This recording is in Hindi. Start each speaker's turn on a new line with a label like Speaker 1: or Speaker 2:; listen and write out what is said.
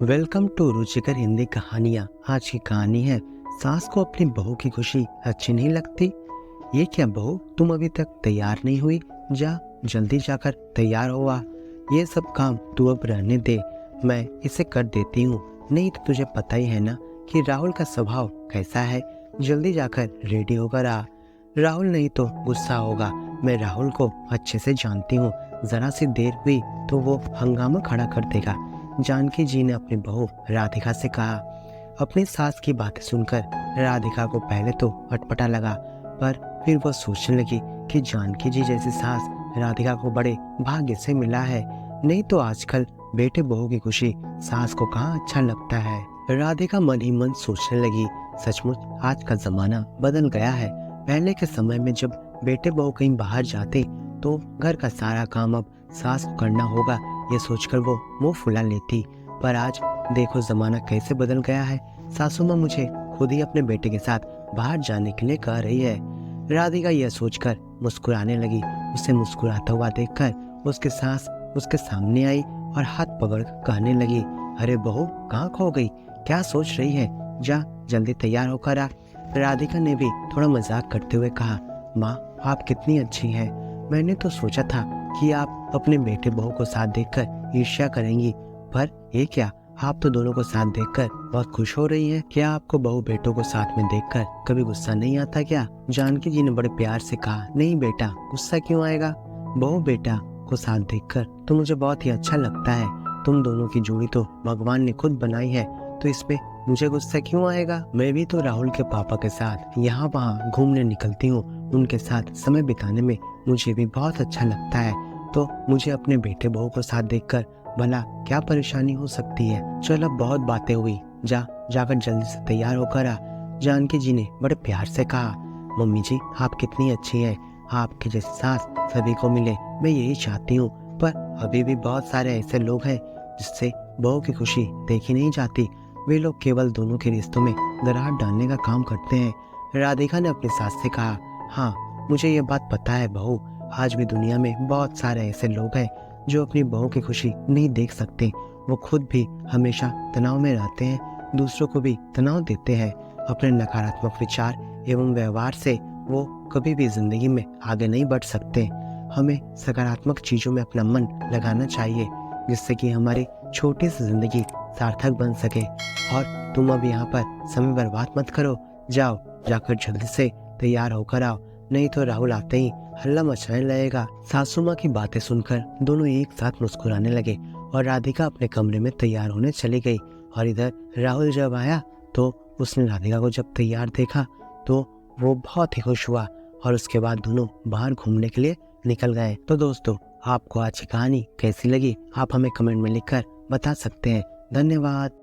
Speaker 1: वेलकम टू रुचिकर हिंदी कहानियाँ। आज की कहानी है सास को अपनी बहू की खुशी अच्छी नहीं लगती। ये क्या बहू, तुम अभी तक तैयार नहीं हुई? जा जल्दी जाकर तैयार हो आ। ये सब काम तू अब रहने दे, मैं इसे कर देती हूँ। नहीं तो तुझे पता ही है ना कि राहुल का स्वभाव कैसा है। जल्दी जाकर रेडी होकर आ। राहुल नहीं तो गुस्सा होगा। मैं राहुल को अच्छे से जानती हूँ, जरा सी देर हुई तो वो हंगामा खड़ा कर देगा। जानकी जी ने अपनी बहू राधिका से कहा। अपनी सास की बातें सुनकर राधिका को पहले तो अटपटा लगा, पर फिर वो सोचने लगी कि जानकी जी जैसी सास राधिका को बड़े भाग्य से मिला है। नहीं तो आजकल बेटे बहू की खुशी सास को कहाँ अच्छा लगता है। राधिका मन ही मन सोचने लगी, सचमुच आज का जमाना बदल गया है। पहले के समय में जब बेटे बहू कहीं बाहर जाते तो घर का सारा काम अब सास को करना होगा, ये सोचकर वो मुंह फुला लेती। पर आज देखो जमाना कैसे बदल गया है। सासू माँ मुझे खुद ही अपने बेटे के साथ बाहर जाने के लिए कह रही है। राधिका यह सोचकर मुस्कुराने लगी। उसे मुस्कुराता हुआ देखकर उसकी सास उसके सामने आई और हाथ पकड़ कहने लगी, अरे बहू, कहाँ खो गई? क्या सोच रही है? जा जल्दी तैयार होकर आ। राधिका ने भी थोड़ा मजाक करते हुए कहा, माँ आप कितनी अच्छी हैं। मैंने तो सोचा था कि आप अपने बेटे बहू को साथ देखकर ईर्ष्या करेंगी, पर ये क्या, आप तो दोनों को साथ देखकर बहुत खुश हो रही हैं। क्या आपको बहू बेटों को साथ में देखकर कभी गुस्सा नहीं आता क्या? जानकी जी ने बड़े प्यार से कहा, नहीं बेटा, गुस्सा क्यों आएगा? बहू बेटा को साथ देखकर तो मुझे बहुत ही अच्छा लगता है। तुम दोनों की जोड़ी तो भगवान ने खुद बनाई है, तो इसमें मुझे गुस्सा क्यों आएगा? मैं भी तो राहुल के पापा के साथ यहाँ वहाँ घूमने निकलती हूँ, उनके साथ समय बिताने में मुझे भी बहुत अच्छा लगता है। तो मुझे अपने बेटे बहू को साथ देखकर भला क्या परेशानी हो सकती है? चल अब बहुत बातें हुई, जाकर जल्दी से तैयार होकर आ। जानकी जी ने बड़े प्यार से कहा, मम्मी जी आप कितनी अच्छी हैं, आपकी जैसी सास सभी को मिले, मैं यही चाहती हूँ। पर अभी भी बहुत सारे ऐसे लोग हैं जिससे बहू की खुशी देखी नहीं जाती। वे लोग केवल दोनों के रिश्तों में दरार डालने का काम करते हैं। राधिका ने अपनी सास से कहा, हाँ मुझे ये बात पता है बहू, आज भी दुनिया में बहुत सारे ऐसे लोग हैं जो अपनी बहू की खुशी नहीं देख सकते। वो खुद भी हमेशा तनाव में रहते हैं, दूसरों को भी तनाव देते हैं। अपने नकारात्मक विचार एवं व्यवहार से वो कभी भी जिंदगी में आगे नहीं बढ़ सकते। हमें सकारात्मक चीजों में अपना मन लगाना चाहिए, जिससे कि हमारी छोटी सी जिंदगी सार्थक बन सके। और तुम अब यहाँ पर समय बर्बाद मत करो, जाओ जाकर जल्दी से तैयार होकर आओ, नहीं तो राहुल आते ही हल्ला मचाने लगेगा। सासू माँ की बातें सुनकर दोनों एक साथ मुस्कुराने लगे और राधिका अपने कमरे में तैयार होने चली गई। और इधर राहुल जब आया तो उसने राधिका को जब तैयार देखा तो वो बहुत ही खुश हुआ और उसके बाद दोनों बाहर घूमने के लिए निकल गए। तो दोस्तों, आपको आज की कहानी कैसी लगी आप हमें कमेंट में लिखकर बता सकते हैं। धन्यवाद।